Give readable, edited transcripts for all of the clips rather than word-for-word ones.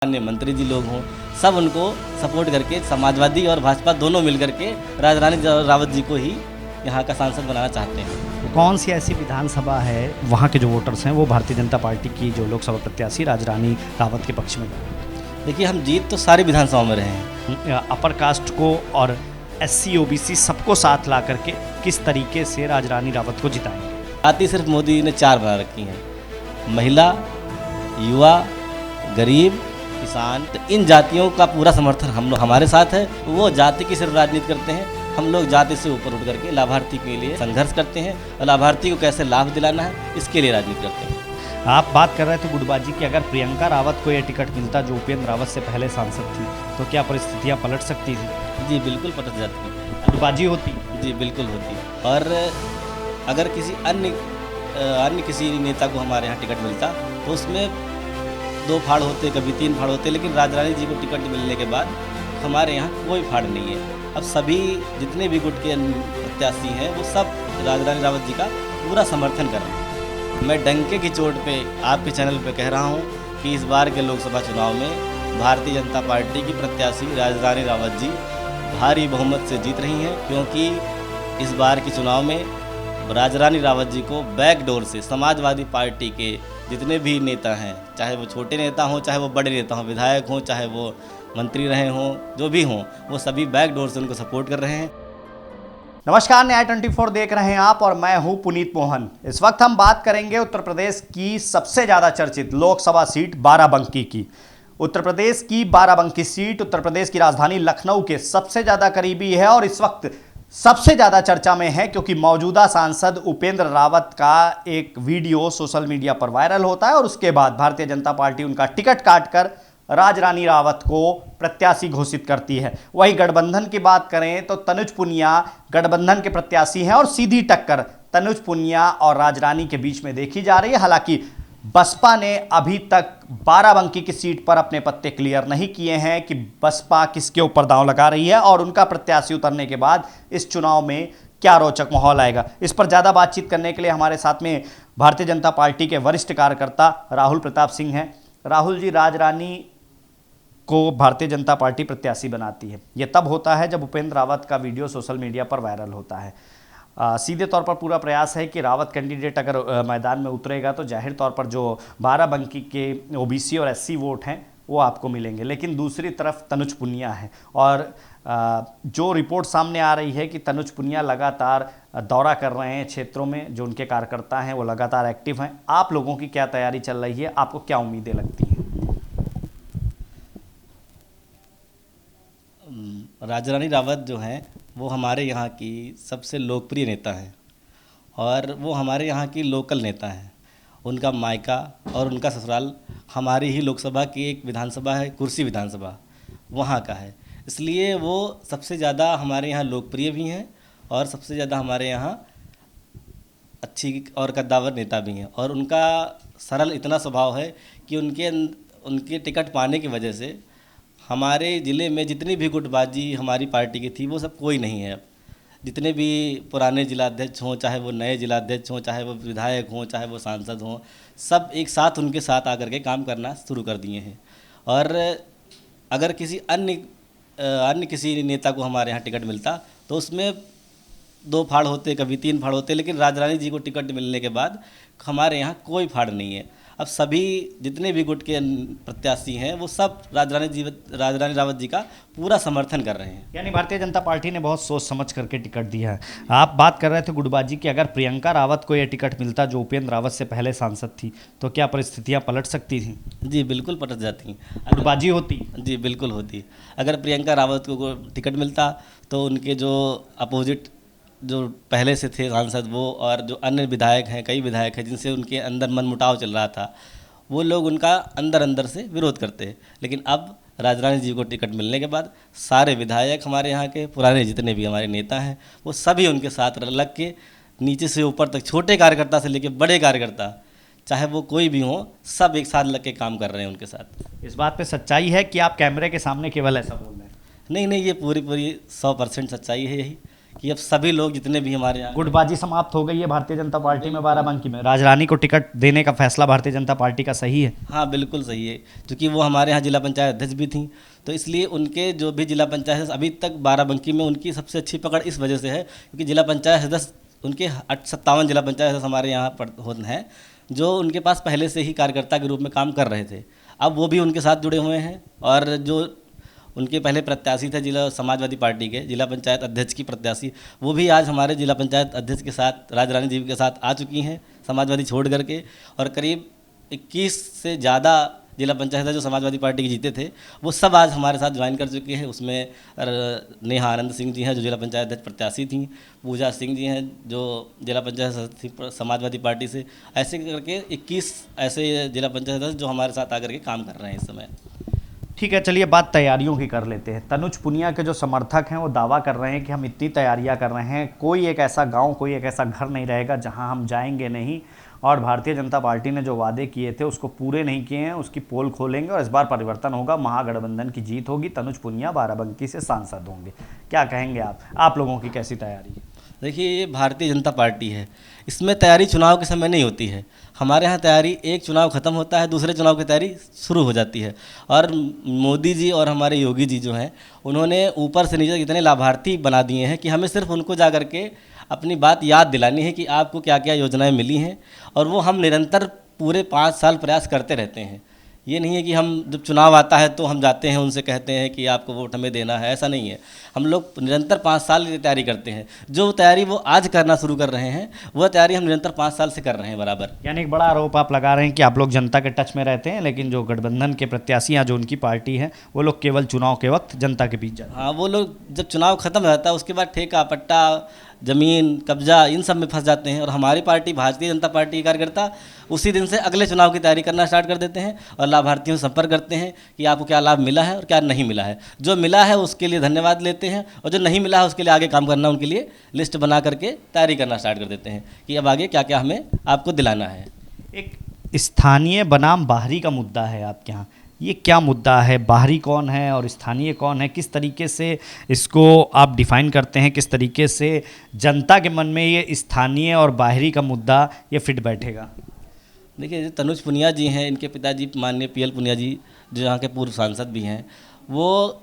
अन्य मंत्री जी लोग हों, सब उनको सपोर्ट करके समाजवादी और भाजपा दोनों मिल करके राजरानी रावत जी को ही यहाँ का सांसद बनाना चाहते हैं। कौन सी ऐसी विधानसभा है वहाँ के जो वोटर्स हैं वो भारतीय जनता पार्टी की जो लोकसभा प्रत्याशी राजरानी रावत के पक्ष में? देखिए, हम जीत तो सारी विधानसभाओं में रहे हैं। अपर कास्ट को और SC OBC सबको साथ ला करके किस तरीके से राजरानी रावत को जिताएंगे? जाति सिर्फ मोदी ने 4 बना रखी हैं: महिला, युवा, गरीब, किसान। तो इन जातियों का पूरा समर्थन हमारे साथ है। वो जाति की सिर्फ राजनीति करते हैं, हम लोग जाति से ऊपर उठ करके लाभार्थी के लिए संघर्ष करते हैं और लाभार्थी को कैसे लाभ दिलाना है इसके लिए राजनीति करते हैं। आप बात कर रहे थे गुडबाजी की, अगर प्रियंका रावत को यह टिकट मिलता जो उपेंद्र रावत से पहले सांसद थी तो क्या परिस्थितियाँ पलट सकती थी? जी बिल्कुल पलट जाती। गुडबाजी होती? जी बिल्कुल होती। और अगर किसी अन्य किसी नेता को हमारे यहाँ टिकट मिलता तो उसमें 2 फाड़ होते, कभी 3 फाड़ होते, लेकिन राजरानी जी को टिकट मिलने के बाद हमारे यहाँ कोई फाड़ नहीं है। अब सभी जितने भी गुट के प्रत्याशी हैं वो सब राजरानी रावत जी का पूरा समर्थन कर रहे हैं। मैं डंके की चोट पे आपके चैनल पे कह रहा हूँ कि इस बार के लोकसभा चुनाव में भारतीय जनता पार्टी की प्रत्याशी राजरानी रावत जी भारी बहुमत से जीत रही हैं, क्योंकि इस बार के चुनाव में राजरानी रावत जी को बैकडोर से समाजवादी पार्टी के जितने भी नेता हैं, चाहे वो छोटे नेता हों चाहे वो बड़े नेता हों, विधायक हों चाहे वो मंत्री रहे हों, जो भी हों, वो सभी बैकडोर से उनको सपोर्ट कर रहे हैं। नमस्कार, न्याय 24 देख रहे हैं आप और मैं हूं पुनीत मोहन। इस वक्त हम बात करेंगे उत्तर प्रदेश की सबसे ज़्यादा चर्चित लोकसभा सीट बाराबंकी की। उत्तर प्रदेश की बाराबंकी सीट उत्तर प्रदेश की राजधानी लखनऊ के सबसे ज़्यादा करीबी है और इस वक्त सबसे ज़्यादा चर्चा में है, क्योंकि मौजूदा सांसद उपेंद्र रावत का एक वीडियो सोशल मीडिया पर वायरल होता है और उसके बाद भारतीय जनता पार्टी उनका टिकट काटकर राजरानी रावत को प्रत्याशी घोषित करती है। वहीं गठबंधन की बात करें तो तनुज पुनिया गठबंधन के प्रत्याशी हैं और सीधी टक्कर तनुज पुनिया और राजरानी के बीच में देखी जा रही है। हालांकि बसपा ने अभी तक बाराबंकी की सीट पर अपने पत्ते क्लियर नहीं किए हैं कि बसपा किसके ऊपर दांव लगा रही है और उनका प्रत्याशी उतरने के बाद इस चुनाव में क्या रोचक माहौल आएगा। इस पर ज़्यादा बातचीत करने के लिए हमारे साथ में भारतीय जनता पार्टी के वरिष्ठ कार्यकर्ता राहुल प्रताप सिंह हैं। राहुल जी, राजरानी को भारतीय जनता पार्टी प्रत्याशी बनाती है, यह तब होता है जब उपेंद्र रावत का वीडियो सोशल मीडिया पर वायरल होता है। सीधे तौर पर पूरा प्रयास है कि रावत कैंडिडेट अगर मैदान में उतरेगा तो जाहिर तौर पर जो बाराबंकी के OBC और SC वोट हैं वो आपको मिलेंगे, लेकिन दूसरी तरफ तनुज पुनिया है और जो रिपोर्ट सामने आ रही है कि तनुज पुनिया लगातार दौरा कर रहे हैं क्षेत्रों में, जो उनके कार्यकर्ता हैं वो लगातार एक्टिव हैं। आप लोगों की क्या तैयारी चल रही है, आपको क्या उम्मीदें लगती हैं? राजरानी रावत जो हैं वो हमारे यहाँ की सबसे लोकप्रिय नेता हैं और वो हमारे यहाँ की लोकल नेता हैं। उनका मायका और उनका ससुराल हमारी ही लोकसभा की एक विधानसभा है, कुर्सी विधानसभा, वहाँ का है। इसलिए वो सबसे ज़्यादा हमारे यहाँ लोकप्रिय भी हैं और सबसे ज़्यादा हमारे यहाँ अच्छी और कद्दावर नेता भी हैं। और उनका सरल इतना स्वभाव है कि उनके टिकट पाने की वजह से हमारे ज़िले में जितनी भी गुटबाजी हमारी पार्टी की थी वो सब कोई नहीं है। जितने भी पुराने जिलाध्यक्ष हों, चाहे वो नए जिलाध्यक्ष हों, चाहे वो विधायक हों, चाहे वो सांसद हों, सब एक साथ उनके साथ आकर के काम करना शुरू कर दिए हैं। और अगर किसी अन्य किसी नेता को हमारे यहाँ टिकट मिलता तो उसमें 2 फाड़ होते, कभी 3 फाड़ होते, लेकिन राजरानी जी को टिकट मिलने के बाद हमारे यहाँ कोई फाड़ नहीं है। अब सभी जितने भी गुट के प्रत्याशी हैं वो सब राजरानी रावत जी का पूरा समर्थन कर रहे हैं। यानी भारतीय जनता पार्टी ने बहुत सोच समझ करके टिकट दिया है। आप बात कर रहे थे गुडबाजी की, अगर प्रियंका रावत को यह टिकट मिलता जो उपेंद्र रावत से पहले सांसद थी तो क्या परिस्थितियां पलट सकती थी? जी बिल्कुल पलट जाती। गुटबाजी होती? जी बिल्कुल होती। अगर प्रियंका रावत को टिकट मिलता तो उनके जो अपोजिट जो पहले से थे सांसद वो और जो अन्य विधायक हैं, कई विधायक हैं जिनसे उनके अंदर मनमुटाव चल रहा था, वो लोग उनका अंदर से विरोध करते हैं। लेकिन अब राजरानी जी को टिकट मिलने के बाद सारे विधायक हमारे यहाँ के पुराने जितने भी हमारे नेता हैं वो सभी उनके साथ लग के नीचे से ऊपर तक, छोटे कार्यकर्ता से लेकर बड़े कार्यकर्ता, चाहे वो कोई भी हो, सब एक साथ लग के काम कर रहे हैं उनके साथ। इस बात पे सच्चाई है कि आप कैमरे के सामने केवल ऐसा बोल रहे हैं? नहीं, ये पूरी 100% सच्चाई है यही, कि अब सभी लोग जितने भी हमारे यहाँ गुटबाजी समाप्त हो गई है भारतीय जनता पार्टी में बाराबंकी में। राजरानी को टिकट देने का फैसला भारतीय जनता पार्टी का सही है। हाँ बिल्कुल सही है, क्योंकि वो हमारे यहाँ जिला पंचायत अध्यक्ष भी थी, तो इसलिए उनके जो भी जिला पंचायत अभी तक बाराबंकी में उनकी सबसे अच्छी पकड़ इस वजह से है क्योंकि जिला पंचायत सदस्य उनके 57 जिला पंचायत सदस्य हमारे यहाँ पर होते हैं जो उनके पास पहले से ही कार्यकर्ता के रूप में काम कर रहे थे। अब वो भी उनके साथ जुड़े हुए हैं और जो उनके पहले प्रत्याशी थे जिला समाजवादी पार्टी के जिला पंचायत अध्यक्ष की प्रत्याशी, वो भी आज हमारे जिला पंचायत अध्यक्ष के साथ राजरानी जी के साथ आ चुकी हैं समाजवादी छोड़ करके। और करीब 21 से ज़्यादा जिला पंचायत जो समाजवादी पार्टी के जीते थे वो सब आज हमारे साथ ज्वाइन कर चुके हैं। उसमें नेहा आनंद सिंह जी हैं जो जिला पंचायत अध्यक्ष प्रत्याशी थी, पूजा सिंह जी हैं जो जिला पंचायत सदस्य समाजवादी पार्टी से, ऐसे करके 21 ऐसे जिला पंचायत सदस्य जो हमारे साथ आकर के काम कर रहे हैं इस समय। ठीक है, चलिए बात तैयारियों की कर लेते हैं। तनुज पुनिया के जो समर्थक हैं वो दावा कर रहे हैं कि हम इतनी तैयारियां कर रहे हैं, कोई एक ऐसा गांव, कोई एक ऐसा घर नहीं रहेगा जहां हम जाएंगे नहीं, और भारतीय जनता पार्टी ने जो वादे किए थे उसको पूरे नहीं किए हैं, उसकी पोल खोलेंगे और इस बार परिवर्तन होगा, महागठबंधन की जीत होगी, तनुज पुनिया बाराबंकी से सांसद होंगे। क्या कहेंगे आप लोगों की कैसी तैयारी है? देखिए ये भारतीय जनता पार्टी है, इसमें तैयारी चुनाव के समय नहीं होती है। हमारे यहाँ तैयारी एक चुनाव ख़त्म होता है दूसरे चुनाव की तैयारी शुरू हो जाती है। और मोदी जी और हमारे योगी जी जो हैं उन्होंने ऊपर से नीचे इतने लाभार्थी बना दिए हैं कि हमें सिर्फ उनको जा कर के अपनी बात याद दिलानी है कि आपको क्या क्या योजनाएं मिली हैं, और वो हम निरंतर पूरे 5 साल प्रयास करते रहते हैं। ये नहीं है कि हम जब चुनाव आता है तो हम जाते हैं उनसे कहते हैं कि आपको वोट हमें देना है, ऐसा नहीं है। हम लोग निरंतर 5 साल की तैयारी करते हैं। जो तैयारी वो आज करना शुरू कर रहे हैं वह तैयारी हम निरंतर 5 साल से कर रहे हैं बराबर। यानी एक बड़ा आरोप आप लगा रहे हैं कि आप लोग जनता के टच में रहते हैं, लेकिन जो गठबंधन के प्रत्याशी हैं जो उनकी पार्टी है वो लोग केवल चुनाव के वक्त जनता के बीच जाते हैं। हाँ, वो लोग जब चुनाव ख़त्म हो जाता है उसके बाद ठेका पट्टा ज़मीन कब्जा इन सब में फंस जाते हैं, और हमारी पार्टी भारतीय जनता पार्टी के कार्यकर्ता उसी दिन से अगले चुनाव की तैयारी करना स्टार्ट कर देते हैं और लाभार्थियों से संपर्क करते हैं कि आपको क्या लाभ मिला है और क्या नहीं मिला है। जो मिला है उसके लिए धन्यवाद लेते हैं और जो नहीं मिला है उसके लिए आगे काम करना, उनके लिए लिस्ट बना करके तैयारी करना स्टार्ट कर देते हैं कि अब आगे क्या क्या हमें आपको दिलाना है। एक स्थानीय बनाम बाहरी का मुद्दा है आपके यहाँ, ये क्या मुद्दा है? बाहरी कौन है और स्थानीय कौन है? किस तरीके से इसको आप डिफाइन करते हैं? किस तरीके से जनता के मन में ये स्थानीय और बाहरी का मुद्दा ये फिट बैठेगा? देखिए तनुज पुनिया जी हैं, इनके पिताजी माननीय PL पुनिया जी जो यहाँ के पूर्व सांसद भी हैं, वो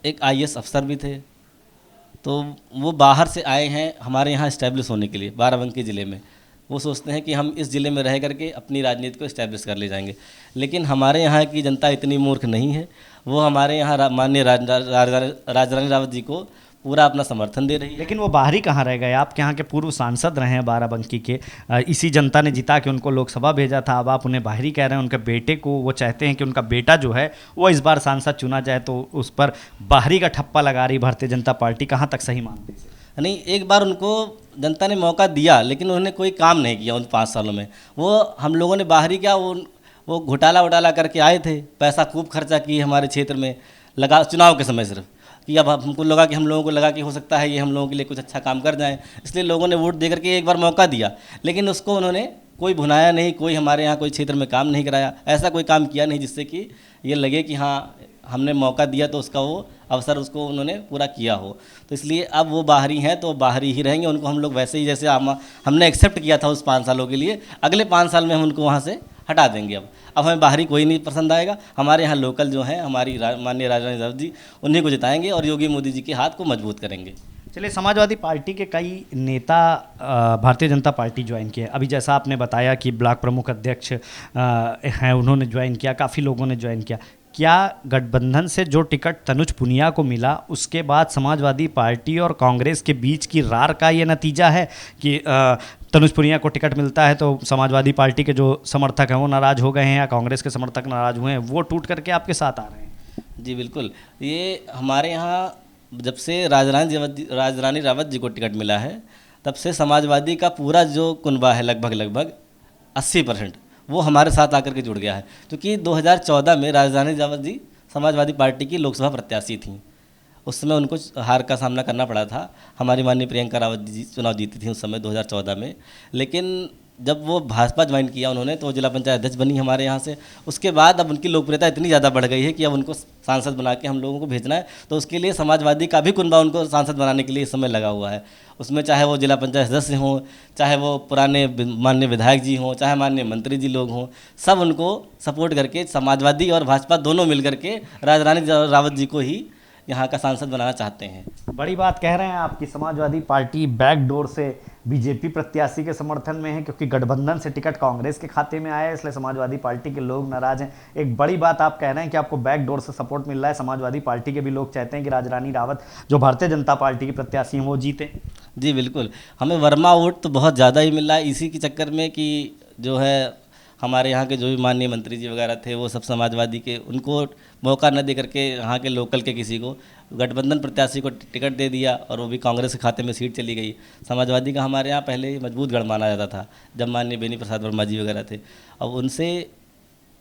एक IAS अफसर भी थे, तो वो बाहर से आए हैं हमारे यहाँ इस्टेब्लिश होने के लिए बाराबंकी ज़िले में। वो सोचते हैं कि हम इस ज़िले में रह करके अपनी राजनीति को इस्टेब्लिश कर ले जाएंगे, लेकिन हमारे यहाँ की जनता इतनी मूर्ख नहीं है। वो हमारे यहाँ माननीय राजरानी रावत जी को पूरा अपना समर्थन दे रही है। लेकिन वो बाहरी कहाँ रह गए? आपके यहाँ के पूर्व सांसद रहे हैं बाराबंकी के, इसी जनता ने जिता के उनको लोकसभा भेजा था, अब आप उन्हें बाहरी कह रहे हैं। उनके बेटे को वो चाहते हैं कि उनका बेटा जो है वो इस बार सांसद चुना जाए, तो उस पर बाहरी का ठप्पा लगा रही भारतीय जनता पार्टी। कहाँ तक सही मानते हैं? नहीं, एक बार उनको जनता ने मौका दिया लेकिन उन्होंने कोई काम नहीं किया उन 5 सालों में। वो हम लोगों ने बाहरी क्या वो घोटाला वटाला करके आए थे, पैसा खूब खर्चा किए हमारे क्षेत्र में लगा चुनाव के समय सिर्फ, कि अब हमको लगा कि हम लोगों को लगा कि हो सकता है ये हम लोगों के लिए कुछ अच्छा काम कर जाएं, इसलिए लोगों ने वोट दे करके एक बार मौका दिया, लेकिन उसको उन्होंने कोई भुनाया नहीं, कोई हमारे यहाँ कोई क्षेत्र में काम नहीं कराया, ऐसा कोई काम किया नहीं जिससे कि ये लगे कि हाँ हमने मौका दिया तो उसका वो अवसर उसको उन्होंने पूरा किया हो। तो इसलिए अब वो बाहरी हैं तो बाहरी ही रहेंगे, उनको हम लोग वैसे ही जैसे हमने एक्सेप्ट किया था उस 5 सालों के लिए, अगले 5 साल में हम उनको वहाँ से हटा देंगे। अब हमें बाहरी कोई नहीं पसंद आएगा, हमारे यहाँ लोकल जो हैं हमारी माननीय राजरानी रावत जी उन्हीं को जिताएंगे और योगी मोदी जी के हाथ को मजबूत करेंगे। चलिए, समाजवादी पार्टी के कई नेता भारतीय जनता पार्टी ज्वाइन किए। अभी जैसा आपने बताया कि ब्लॉक प्रमुख अध्यक्ष हैं उन्होंने ज्वाइन किया, काफ़ी लोगों ने ज्वाइन किया। क्या गठबंधन से जो टिकट तनुज पुनिया को मिला उसके बाद समाजवादी पार्टी और कांग्रेस के बीच की रार का ये नतीजा है कि तनुज पुनिया को टिकट मिलता है तो समाजवादी पार्टी के जो समर्थक हैं वो नाराज़ हो गए हैं या कांग्रेस के समर्थक नाराज़ हुए हैं, वो टूट करके आपके साथ आ रहे हैं? जी बिल्कुल, ये हमारे यहाँ जब से राजरानी रावत जी को टिकट मिला है तब से समाजवादी का पूरा जो कुनबा है लगभग 80% वो हमारे साथ आकर के जुड़ गया है, क्योंकि 2014 में राजरानी रावत जी समाजवादी पार्टी की लोकसभा प्रत्याशी थीं। उस समय उनको हार का सामना करना पड़ा था, हमारी माननीय प्रियंका रावत जी चुनाव जीती थी उस समय 2014 में, लेकिन जब वो भाजपा ज्वाइन किया उन्होंने तो वो जिला पंचायत अध्यक्ष बनी हमारे यहाँ से। उसके बाद अब उनकी लोकप्रियता इतनी ज़्यादा बढ़ गई है कि अब उनको सांसद बना के हम लोगों को भेजना है, तो उसके लिए समाजवादी का भी कुनबा उनको सांसद बनाने के लिए इस समय लगा हुआ है। उसमें चाहे वो जिला पंचायत सदस्य हों, चाहे वो पुराने माननीय विधायक जी हों, चाहे माननीय मंत्री जी लोग हों, सब उनको सपोर्ट करके समाजवादी और भाजपा दोनों मिल करके राजरानी रावत जी को ही यहाँ का सांसद बनाना चाहते हैं। बड़ी बात कह रहे हैं आपकी, समाजवादी पार्टी बैकडोर से बीजेपी प्रत्याशी के समर्थन में है, क्योंकि गठबंधन से टिकट कांग्रेस के खाते में आया है, इसलिए समाजवादी पार्टी के लोग नाराज हैं। एक बड़ी बात आप कह रहे हैं कि आपको बैकडोर से सपोर्ट मिल रहा है, समाजवादी पार्टी के भी लोग चाहते हैं कि राजरानी रावत जो भारतीय जनता पार्टी की प्रत्याशी हैं वो जीते। जी बिल्कुल, हमें वर्मा वोट तो बहुत ज़्यादा ही मिल रहा है, इसी के चक्कर में कि जो है हमारे यहाँ के जो भी माननीय मंत्री जी वगैरह थे वो सब समाजवादी के, उनको मौका न दे करके यहाँ के लोकल के किसी को गठबंधन प्रत्याशी को टिकट दे दिया और वो भी कांग्रेस के खाते में सीट चली गई। समाजवादी का हमारे यहाँ पहले ही मजबूत गढ़ माना जाता था जब माननीय बेनी प्रसाद वर्मा जी वगैरह थे। अब उनसे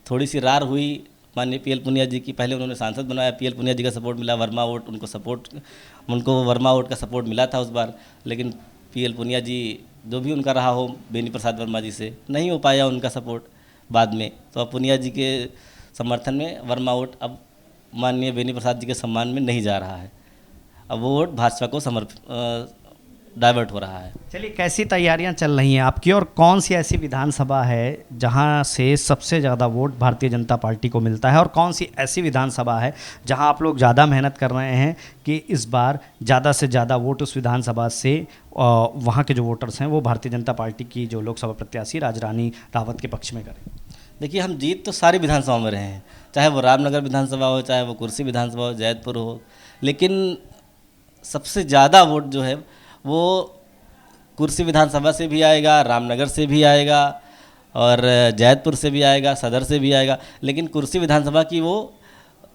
थोड़ी सी रार हुई माननीय पीएल पुनिया जी की, पहले उन्होंने सांसद बनाया, पीएल पुनिया जी का सपोर्ट मिला, वर्मा वोट उनको वर्मा वोट का सपोर्ट मिला था उस बार, लेकिन पीएल पुनिया जी जो भी उनका रहा हो बेनी प्रसाद वर्मा जी से नहीं हो पाया उनका सपोर्ट बाद में, तो अब पुनिया जी के समर्थन में वर्मा वोट अब माननीय बेनी प्रसाद जी के सम्मान में नहीं जा रहा है, अब वो वोट भाजपा को डाइवर्ट हो रहा है। चलिए, कैसी तैयारियां चल रही हैं आपकी और कौन सी ऐसी विधानसभा है जहां से सबसे ज़्यादा वोट भारतीय जनता पार्टी को मिलता है, और कौन सी ऐसी विधानसभा है जहां आप लोग ज़्यादा मेहनत कर रहे हैं कि इस बार ज़्यादा से ज़्यादा वोट उस विधानसभा से वहां के जो वोटर्स हैं वो भारतीय जनता पार्टी की जो लोकसभा प्रत्याशी राजरानी रावत के पक्ष में करें? देखिए, हम जीत तो सारी विधानसभा में रहे हैं, चाहे वो रामनगर विधानसभा हो, चाहे वो कुर्सी विधानसभा हो, जैतपुर हो, लेकिन सबसे ज़्यादा वोट जो है वो कुर्सी विधानसभा से भी आएगा, रामनगर से भी आएगा और जैतपुर से भी आएगा, सदर से भी आएगा। लेकिन कुर्सी विधानसभा की वो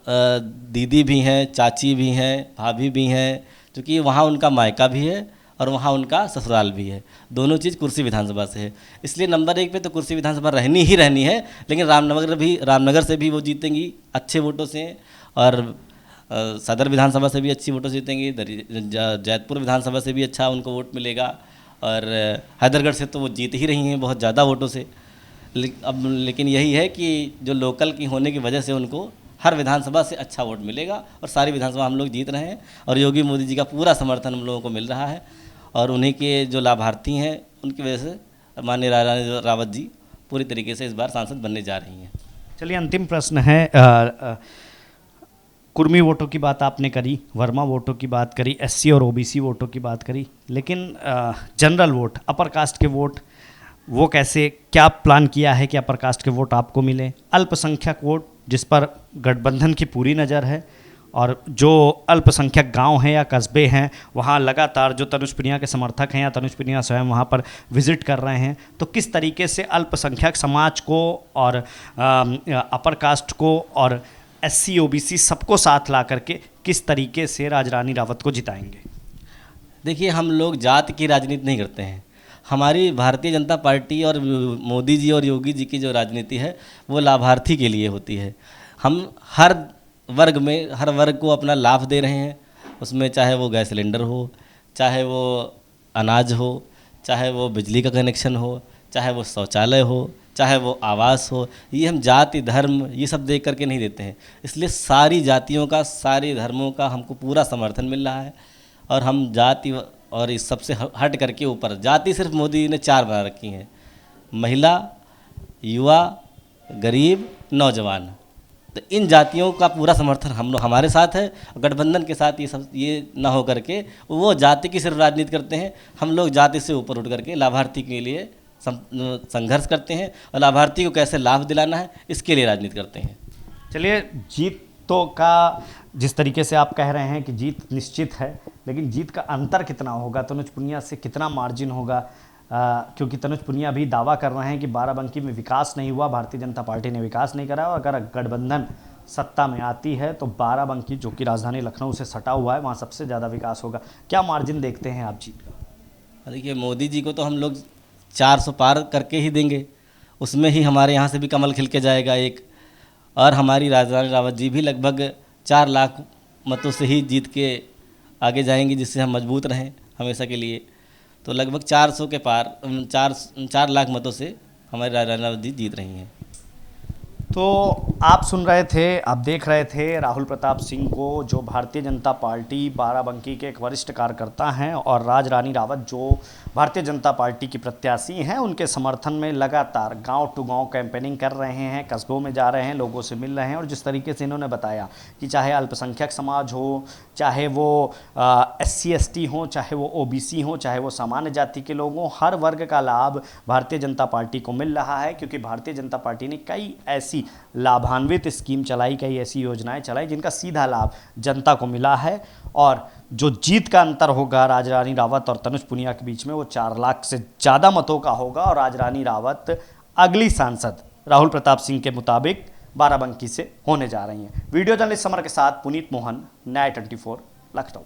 दीदी भी हैं, चाची भी हैं, भाभी भी हैं, क्योंकि वहाँ उनका मायका भी है और वहाँ उनका ससुराल भी है, दोनों चीज़ कुर्सी विधानसभा से है। इसलिए नंबर 1 पे तो कुर्सी विधानसभा रहनी ही रहनी है, लेकिन रामनगर से भी वो जीतेंगी अच्छे वोटों से, और सदर विधानसभा से भी अच्छी वोटों से जीतेंगी, जैतपुर विधानसभा से भी अच्छा उनको वोट मिलेगा, और हैदरगढ़ से तो वो जीत ही रही हैं बहुत ज़्यादा वोटों से। लेकिन यही है कि जो लोकल की होने की वजह से उनको हर विधानसभा से अच्छा वोट मिलेगा और सारी विधानसभा हम लोग जीत रहे हैं, और योगी मोदी जी का पूरा समर्थन हम लोगों को मिल रहा है, और उन्हीं के जो लाभार्थी हैं उनकी वजह से माननीय राजरानी रावत जी पूरी तरीके से इस बार सांसद बनने जा रही हैं। चलिए, अंतिम प्रश्न है, कुर्मी वोटों की बात आपने करी, वर्मा वोटों की बात करी, एससी और ओबीसी वोटों की बात करी, लेकिन जनरल वोट, अपर कास्ट के वोट, वो कैसे, क्या प्लान किया है कि अपर कास्ट के वोट आपको मिले? अल्पसंख्यक वोट जिस पर गठबंधन की पूरी नज़र है, और जो अल्पसंख्यक गांव हैं या कस्बे हैं वहाँ लगातार जो तनुज पुनिया के समर्थक हैं या तनुज पुनिया स्वयं वहाँ पर विज़िट कर रहे हैं, तो किस तरीके से अल्पसंख्यक समाज को और अपर कास्ट को और एससी ओबीसी सबको साथ ला करके किस तरीके से राजरानी रावत को जिताएंगे? देखिए, हम लोग जाति की राजनीति नहीं करते हैं। हमारी भारतीय जनता पार्टी और मोदी जी और योगी जी की जो राजनीति है वो लाभार्थी के लिए होती है। हम हर वर्ग को अपना लाभ दे रहे हैं, उसमें चाहे वो गैस सिलेंडर हो, चाहे वो अनाज हो, चाहे वो बिजली का कनेक्शन हो, चाहे वो शौचालय हो, चाहे वो आवास हो, ये हम जाति धर्म ये सब देख करके नहीं देते हैं। इसलिए सारी जातियों का, सारे धर्मों का हमको पूरा समर्थन मिल रहा है, और हम जाति और इस सबसे हट करके ऊपर जाति सिर्फ मोदी जी ने 4 बना रखी हैं: महिला, युवा, गरीब, नौजवान। तो इन जातियों का पूरा समर्थन हमारे साथ है। गठबंधन के साथ ये ना हो करके वो जाति की सिर्फ राजनीति करते हैं, हम लोग जाति से ऊपर उठ करके लाभार्थी के लिए संघर्ष करते हैं और लाभार्थी को कैसे लाभ दिलाना है इसके लिए राजनीति करते हैं। चलिए, जीत तो का जिस तरीके से आप कह रहे हैं कि जीत निश्चित है, लेकिन जीत का अंतर कितना होगा, तनुज पुनिया से कितना मार्जिन होगा? क्योंकि तनुज पुनिया भी दावा कर रहे हैं कि बाराबंकी में विकास नहीं हुआ, भारतीय जनता पार्टी ने विकास नहीं करा, और अगर गठबंधन सत्ता में आती है तो बाराबंकी जो कि राजधानी लखनऊ से सटा हुआ है वहाँ सबसे ज़्यादा विकास होगा। क्या मार्जिन देखते हैं आप जीत का? देखिए, मोदी जी को तो हम लोग 400 पार करके ही देंगे, उसमें ही हमारे यहाँ से भी कमल खिल के जाएगा एक, और हमारी राजरानी रावत जी भी लगभग 4 लाख मतों से ही जीत के आगे जाएंगी, जिससे हम मजबूत रहें हमेशा के लिए। तो लगभग 400 के पार 4 लाख मतों से हमारी रानी रावत जी जीत रही हैं। तो आप सुन रहे थे, आप देख रहे थे राहुल प्रताप सिंह को, जो भारतीय जनता पार्टी बाराबंकी के एक वरिष्ठ कार्यकर्ता हैं और राज रानी रावत जो भारतीय जनता पार्टी की प्रत्याशी हैं, उनके समर्थन में लगातार गांव टू गांव कैंपेनिंग कर रहे हैं, कस्बों में जा रहे हैं, लोगों से मिल रहे हैं। और जिस तरीके से इन्होंने बताया कि चाहे अल्पसंख्यक समाज हो, चाहे वो SC ST हों, चाहे वो OBC हों, चाहे वो सामान्य जाति के लोग हों, हर वर्ग का लाभ भारतीय जनता पार्टी को मिल रहा है, क्योंकि भारतीय जनता पार्टी ने कई ऐसी लाभान्वित स्कीम चलाई, कई ऐसी योजनाएं चलाई जिनका सीधा लाभ जनता को मिला है। और जो जीत का अंतर होगा राज रानी रावत और तनुज पुनिया के बीच में, वो 4 लाख से ज़्यादा मतों का होगा। और राज रानी रावत अगली सांसद राहुल प्रताप सिंह के मुताबिक बाराबंकी से होने जा रही हैं। वीडियो जर्नलिस्ट समर के साथ पुनीत मोहन, न्याय 24 लखनऊ।